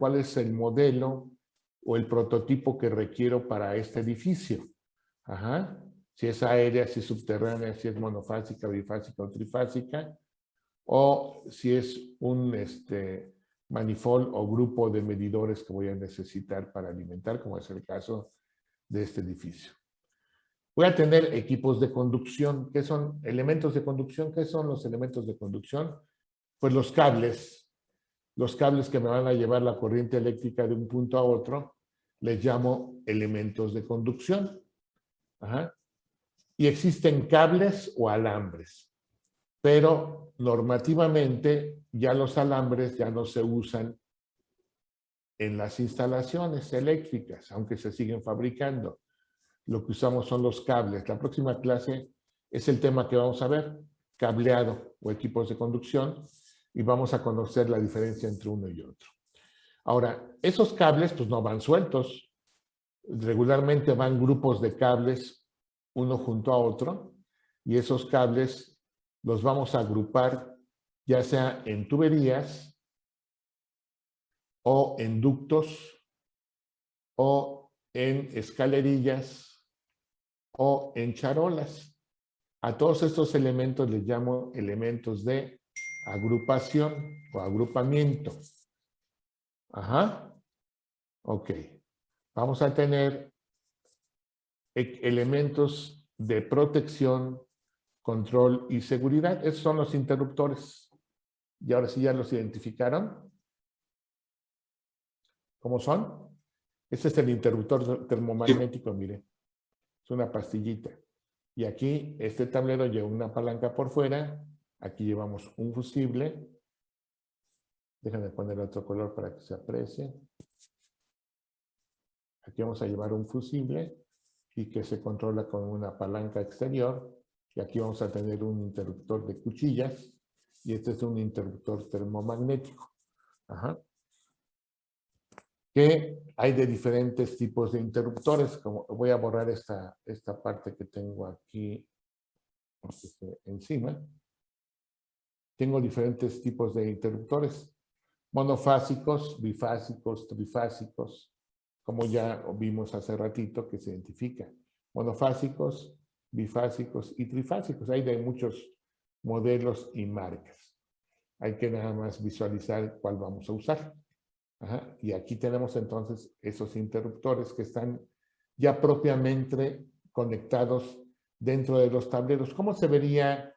cuál es el modelo o el prototipo que requiero para este edificio. Ajá. Si es aérea, si es subterránea, si es monofásica, bifásica o trifásica, o si es un manifold o grupo de medidores que voy a necesitar para alimentar, como es el caso de este edificio. Voy a tener equipos de conducción. ¿Qué son elementos de conducción? ¿Qué son los elementos de conducción? Pues los cables que me van a llevar la corriente eléctrica de un punto a otro, les llamo elementos de conducción. Ajá. Y existen cables o alambres, pero normativamente ya los alambres ya no se usan en las instalaciones eléctricas, aunque se siguen fabricando. Lo que usamos son los cables. La próxima clase es el tema que vamos a ver, cableado o equipos de conducción, y vamos a conocer la diferencia entre uno y otro. Ahora, esos cables pues no van sueltos. Regularmente van grupos de cables uno junto a otro, y esos cables los vamos a agrupar ya sea en tuberías o en ductos o en escalerillas o en charolas. A todos estos elementos les llamo elementos de agrupación o agrupamiento. Ajá. Ok. Vamos a tener elementos de protección, control y seguridad. Esos son los interruptores. Y ahora sí ya los identificaron. ¿Cómo son? Este es el interruptor termomagnético, mire. Es una pastillita. Y aquí este tablero lleva una palanca por fuera. Aquí llevamos un fusible. Déjame poner otro color para que se aprecie. Aquí vamos a llevar un fusible y que se controla con una palanca exterior. Y aquí vamos a tener un interruptor de cuchillas. Y este es un interruptor termomagnético. Ajá. Que hay de diferentes tipos de interruptores. Como voy a borrar esta parte que tengo aquí encima. Tengo diferentes tipos de interruptores. Monofásicos, bifásicos, trifásicos, como ya vimos hace ratito que se identifica. Monofásicos, bifásicos y trifásicos. Hay de muchos modelos y marcas. Hay que nada más visualizar cuál vamos a usar. Ajá. Y aquí tenemos entonces esos interruptores que están ya propiamente conectados dentro de los tableros. ¿Cómo se vería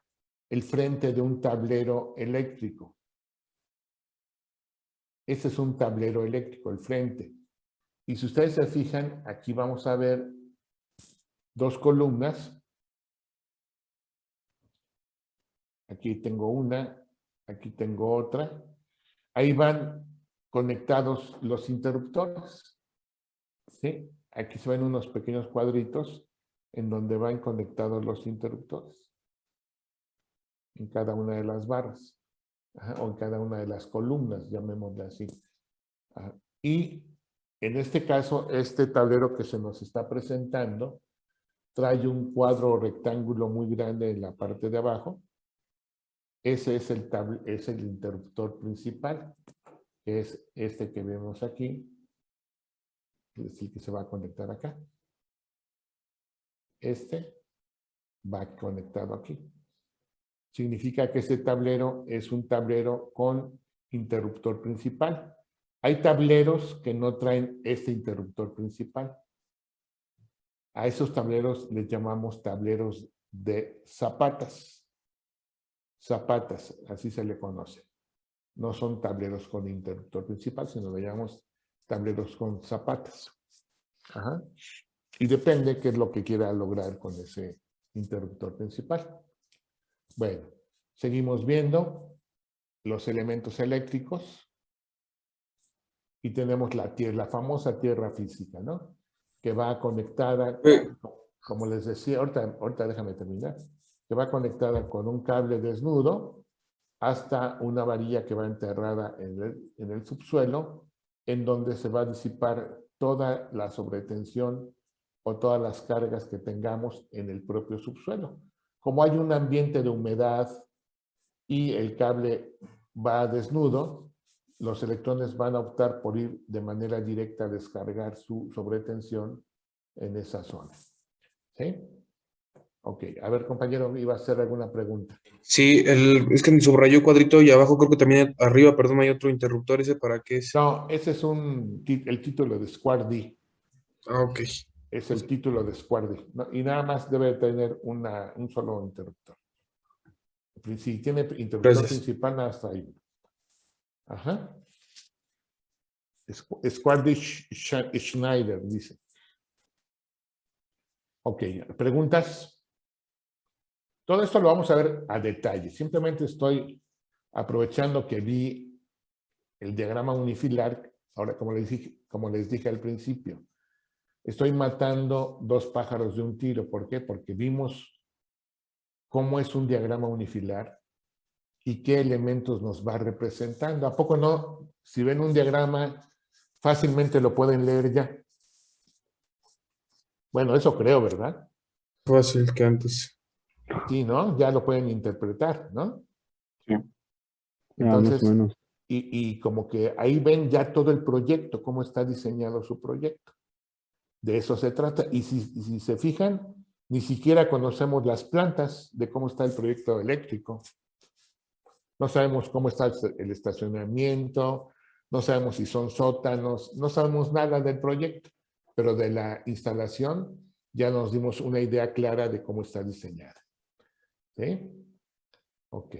el frente de un tablero eléctrico? Este es un tablero eléctrico, el frente. Y si ustedes se fijan, aquí vamos a ver dos columnas. Aquí tengo una, aquí tengo otra. Ahí van conectados los interruptores. ¿Sí? Aquí se ven unos pequeños cuadritos en donde van conectados los interruptores. En cada una de las barras. Ajá, o en cada una de las columnas, llamémosle así. Ajá. Y en este caso, este tablero que se nos está presentando trae un cuadro rectángulo muy grande en la parte de abajo. Ese es el interruptor principal, que es este que vemos aquí. Es el que se va a conectar acá. Este va conectado aquí. Significa que este tablero es un tablero con interruptor principal. Hay tableros que no traen este interruptor principal. A esos tableros les llamamos tableros de zapatas. Zapatas, así se le conoce. No son tableros con interruptor principal, sino le llamamos tableros con zapatas. Ajá. Y depende qué es lo que quiera lograr con ese interruptor principal. Bueno, seguimos viendo los elementos eléctricos y tenemos la famosa tierra física, ¿no? Que va conectada, como les decía, ahorita déjame terminar, que va conectada con un cable desnudo hasta una varilla que va enterrada en el subsuelo, en donde se va a disipar toda la sobretensión o todas las cargas que tengamos en el propio subsuelo. Como hay un ambiente de humedad y el cable va desnudo, los electrones van a optar por ir de manera directa a descargar su sobretensión en esa zona. ¿Sí? Ok, a ver, compañero, iba a hacer alguna pregunta. Sí, es que me subrayó cuadrito y abajo creo que también arriba, perdón, hay otro interruptor. ¿Ese para qué es? No, ese es el título de Square D. Ah, ok. Es el título de Square D. ¿No? Y nada más debe tener un solo interruptor. Si tiene interruptor Gracias. principal, nada está ahí. Ajá. Square D Schneider, dice. Ok, preguntas. Todo esto lo vamos a ver a detalle. Simplemente estoy aprovechando que vi el diagrama unifilar. Ahora, como les dije al principio, estoy matando dos pájaros de un tiro. ¿Por qué? Porque vimos cómo es un diagrama unifilar y qué elementos nos va representando. ¿A poco no? Si ven un diagrama, fácilmente lo pueden leer ya. Bueno, eso creo, ¿verdad? Fácil que antes. Sí, ¿no? Ya lo pueden interpretar, ¿no? Sí, ya más o Entonces, menos. y como que ahí ven ya todo el proyecto, cómo está diseñado su proyecto. De eso se trata. Y si se fijan, ni siquiera conocemos las plantas de cómo está el proyecto eléctrico. No sabemos cómo está el estacionamiento, no sabemos si son sótanos, no sabemos nada del proyecto, pero de la instalación ya nos dimos una idea clara de cómo está diseñada. ¿Sí? Ok.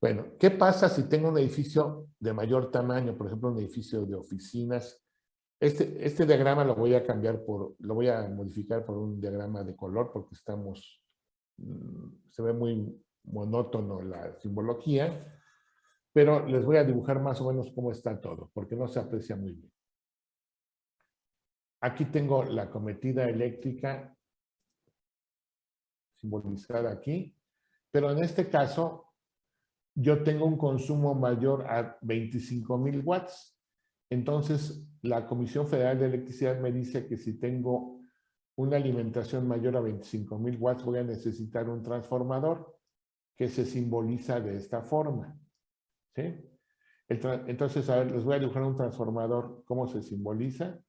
Bueno, ¿qué pasa si tengo un edificio de mayor tamaño, por ejemplo, un edificio de oficinas? Este diagrama lo voy a lo voy a modificar por un diagrama de color porque se ve muy monótono la simbología, pero les voy a dibujar más o menos cómo está todo, porque no se aprecia muy bien. Aquí tengo la cometida eléctrica simbolizada aquí, pero en este caso yo tengo un consumo mayor a 25,000 watts. Entonces, la Comisión Federal de Electricidad me dice que si tengo una alimentación mayor a 25,000 watts, voy a necesitar un transformador que se simboliza de esta forma. ¿Sí? Entonces, a ver, les voy a dibujar un transformador, ¿cómo se simboliza?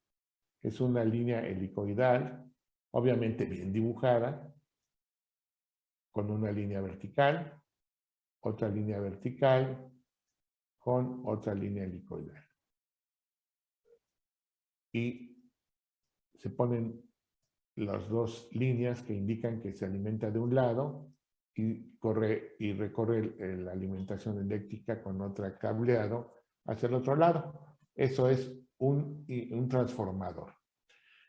Es una línea helicoidal, obviamente bien dibujada, con una línea vertical, otra línea vertical, con otra línea helicoidal. Y se ponen las dos líneas que indican que se alimenta de un lado y recorre la alimentación eléctrica con otro cableado hacia el otro lado. Eso es un transformador.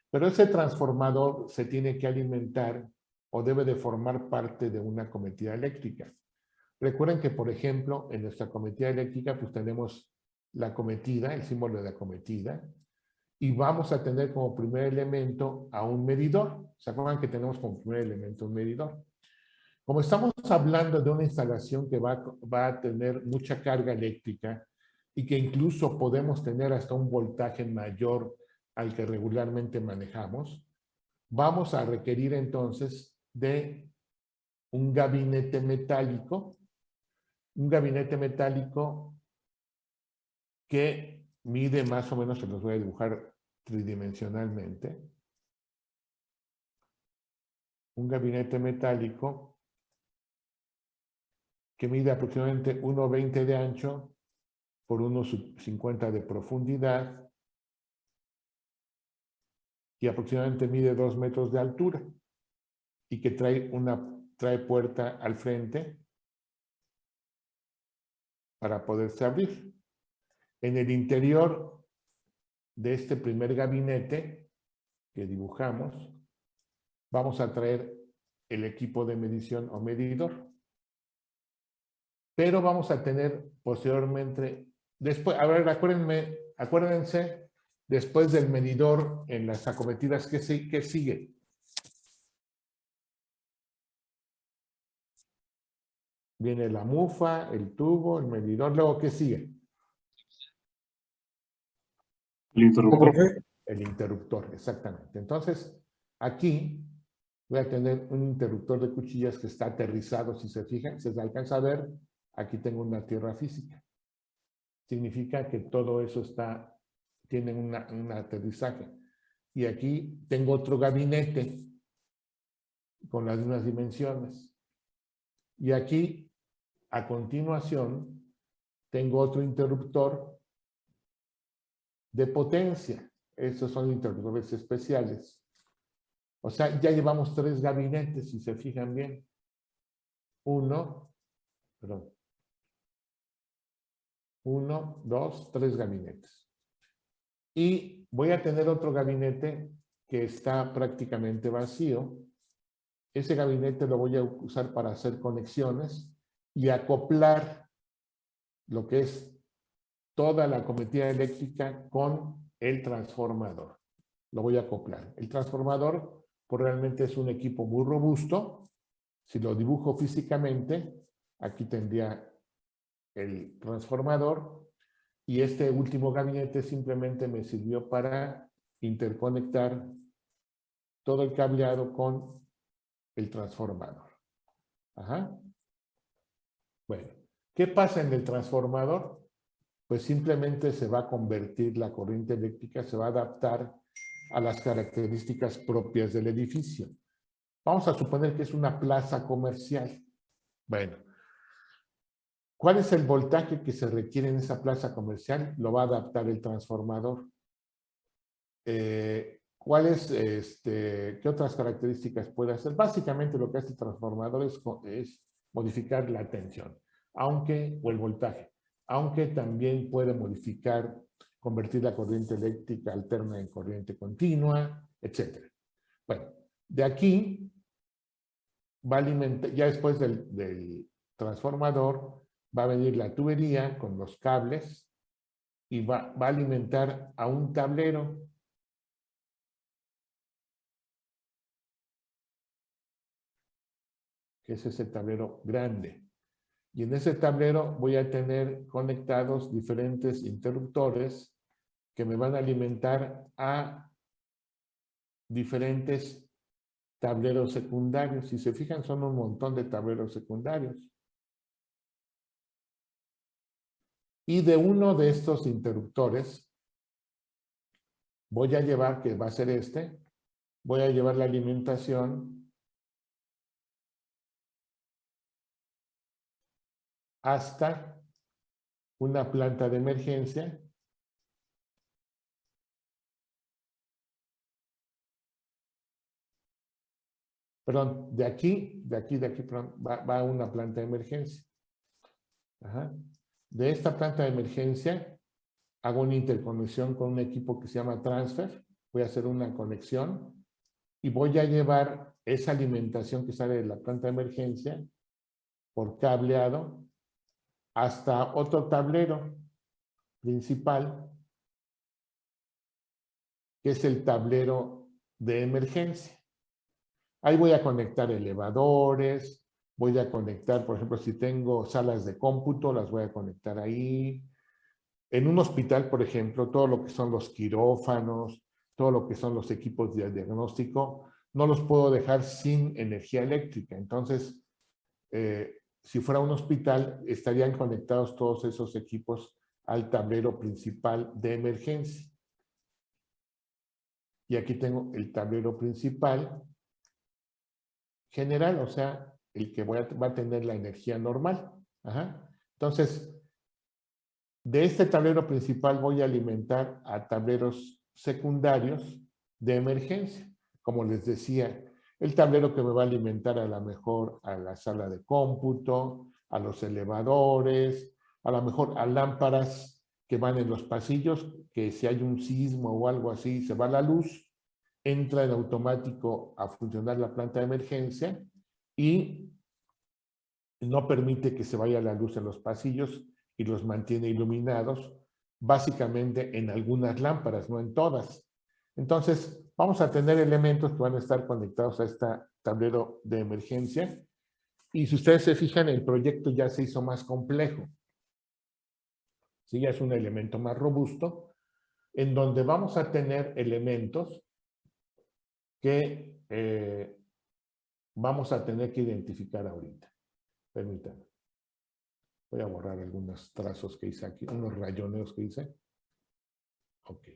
Pero ese transformador se tiene que alimentar o debe de formar parte de una cometida eléctrica. Recuerden que, por ejemplo, en nuestra cometida eléctrica, pues tenemos la cometida, el símbolo de la cometida, y vamos a tener como primer elemento a un medidor. ¿Se acuerdan que tenemos como primer elemento un medidor? Como estamos hablando de una instalación que va a tener mucha carga eléctrica y que incluso podemos tener hasta un voltaje mayor al que regularmente manejamos, vamos a requerir entonces de un gabinete metálico que mide más o menos, se los voy a dibujar tridimensionalmente, un gabinete metálico que mide aproximadamente 1,20 de ancho por 1,50 de profundidad y aproximadamente mide 2 metros de altura y que trae puerta al frente para poderse abrir. En el interior de este primer gabinete que dibujamos, vamos a traer el equipo de medición o medidor. Pero vamos a tener posteriormente, después, a ver, acuérdense, después del medidor en las acometidas, ¿qué sigue? Viene la mufa, el tubo, el medidor, luego ¿qué sigue? El interruptor. ¿Profe? El interruptor, exactamente. Entonces, aquí voy a tener un interruptor de cuchillas que está aterrizado, si se fijan, si se alcanza a ver, aquí tengo una tierra física. Significa que todo eso tiene un aterrizaje. Y aquí tengo otro gabinete con las mismas dimensiones. Y aquí, a continuación, tengo otro interruptor de potencia. Estos son interruptores especiales. O sea, ya llevamos 3 gabinetes, si se fijan bien. 1, 2, 3 gabinetes. Y voy a tener otro gabinete que está prácticamente vacío. Ese gabinete lo voy a usar para hacer conexiones y acoplar lo que es toda la cometida eléctrica con el transformador. Lo voy a acoplar. El transformador, pues realmente es un equipo muy robusto. Si lo dibujo físicamente, aquí tendría el transformador y este último gabinete simplemente me sirvió para interconectar todo el cableado con el transformador. Ajá. Bueno, ¿qué pasa en el transformador? Pues simplemente se va a convertir la corriente eléctrica, se va a adaptar a las características propias del edificio. Vamos a suponer que es una plaza comercial. Bueno, ¿cuál es el voltaje que se requiere en esa plaza comercial? Lo va a adaptar el transformador. ¿Qué otras características puede hacer? Básicamente lo que hace el transformador es modificar la tensión, o el voltaje, aunque también puede modificar, convertir la corriente eléctrica alterna en corriente continua, etc. Bueno, de aquí va a alimentar, ya después del transformador, va a venir la tubería con los cables y va a alimentar a un tablero. Que es ese tablero grande. Y en ese tablero voy a tener conectados diferentes interruptores que me van a alimentar a diferentes tableros secundarios. Si se fijan, son un montón de tableros secundarios. Y de uno de estos interruptores voy a llevar, que va a ser voy a llevar la alimentación hasta una planta de emergencia perdón, de aquí, perdón, va a una planta de emergencia. Ajá. De esta planta de emergencia hago una interconexión con un equipo que se llama transfer, voy a hacer una conexión y voy a llevar esa alimentación que sale de la planta de emergencia por cableado hasta otro tablero principal, que es el tablero de emergencia. Ahí voy a conectar elevadores, voy a conectar, por ejemplo, si tengo salas de cómputo, las voy a conectar ahí. En un hospital, por ejemplo, todo lo que son los quirófanos, todo lo que son los equipos de diagnóstico, no los puedo dejar sin energía eléctrica. Entonces, si fuera un hospital, estarían conectados todos esos equipos al tablero principal de emergencia. Y aquí tengo el tablero principal general, o sea, el que va a tener la energía normal. Ajá. Entonces, de este tablero principal voy a alimentar a tableros secundarios de emergencia. Como les decía, el tablero que me va a alimentar a lo mejor a la sala de cómputo, a los elevadores, a lo mejor a lámparas que van en los pasillos, que si hay un sismo o algo así, se va la luz, entra en automático a funcionar la planta de emergencia y no permite que se vaya la luz en los pasillos y los mantiene iluminados, básicamente en algunas lámparas, no en todas. Entonces, vamos a tener elementos que van a estar conectados a este tablero de emergencia. Y si ustedes se fijan, el proyecto ya se hizo más complejo. Sí, ya es un elemento más robusto, en donde vamos a tener elementos que vamos a tener que identificar ahorita. Permítanme. Voy a borrar algunos trazos que hice aquí, unos rayoneos que hice. Ok.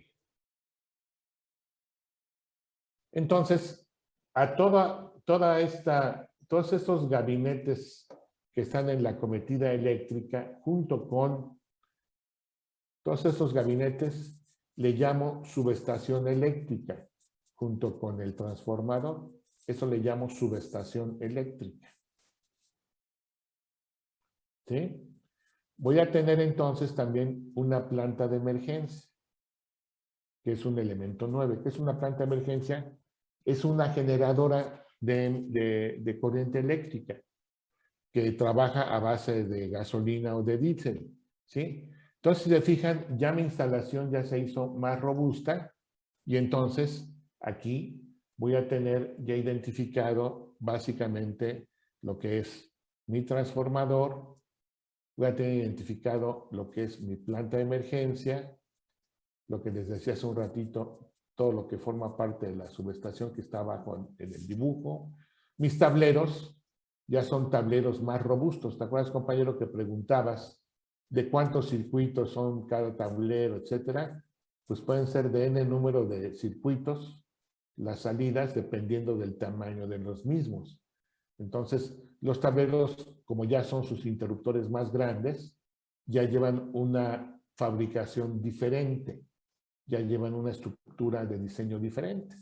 Entonces, a todos estos gabinetes que están en la cometida eléctrica, junto con todos estos gabinetes, le llamo subestación eléctrica, junto con el transformador. Eso le llamo subestación eléctrica. ¿Sí? Voy a tener entonces también una planta de emergencia, que es un elemento 9. ¿Qué es una planta de emergencia? Es una generadora de corriente eléctrica que trabaja a base de gasolina o de diésel, ¿sí? Entonces, si se fijan, ya mi instalación ya se hizo más robusta y entonces aquí voy a tener ya identificado básicamente lo que es mi transformador, voy a tener identificado lo que es mi planta de emergencia, lo que les decía hace un ratito, todo lo que forma parte de la subestación que está abajo en el dibujo. Mis tableros ya son tableros más robustos. ¿Te acuerdas, compañero, que preguntabas de cuántos circuitos son cada tablero, etcétera? Pues pueden ser de n número de circuitos, las salidas, dependiendo del tamaño de los mismos. Entonces, los tableros, como ya son sus interruptores más grandes, ya llevan una fabricación diferente, ya llevan una estructura de diseño diferente.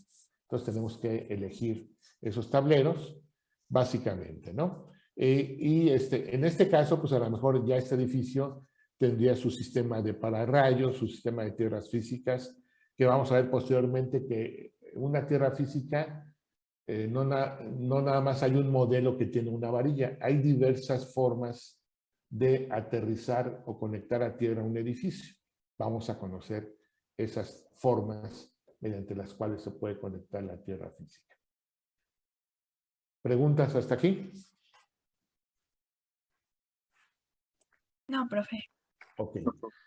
Entonces, tenemos que elegir esos tableros, básicamente, ¿no? En este caso, pues a lo mejor ya este edificio tendría su sistema de pararrayos, su sistema de tierras físicas, que vamos a ver posteriormente que una tierra física no nada más hay un modelo que tiene una varilla, hay diversas formas de aterrizar o conectar a tierra un edificio. Vamos a conocer esas formas mediante las cuales se puede conectar la tierra física. ¿Preguntas hasta aquí? No, profe. Ok.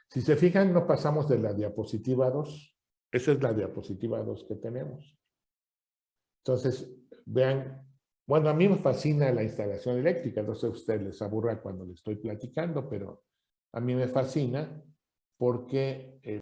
Si se fijan, no pasamos de la diapositiva 2. Esa es la diapositiva 2 que tenemos. Entonces, vean, bueno, a mí me fascina la instalación eléctrica, no sé si a ustedes les aburra cuando les estoy platicando, pero a mí me fascina porque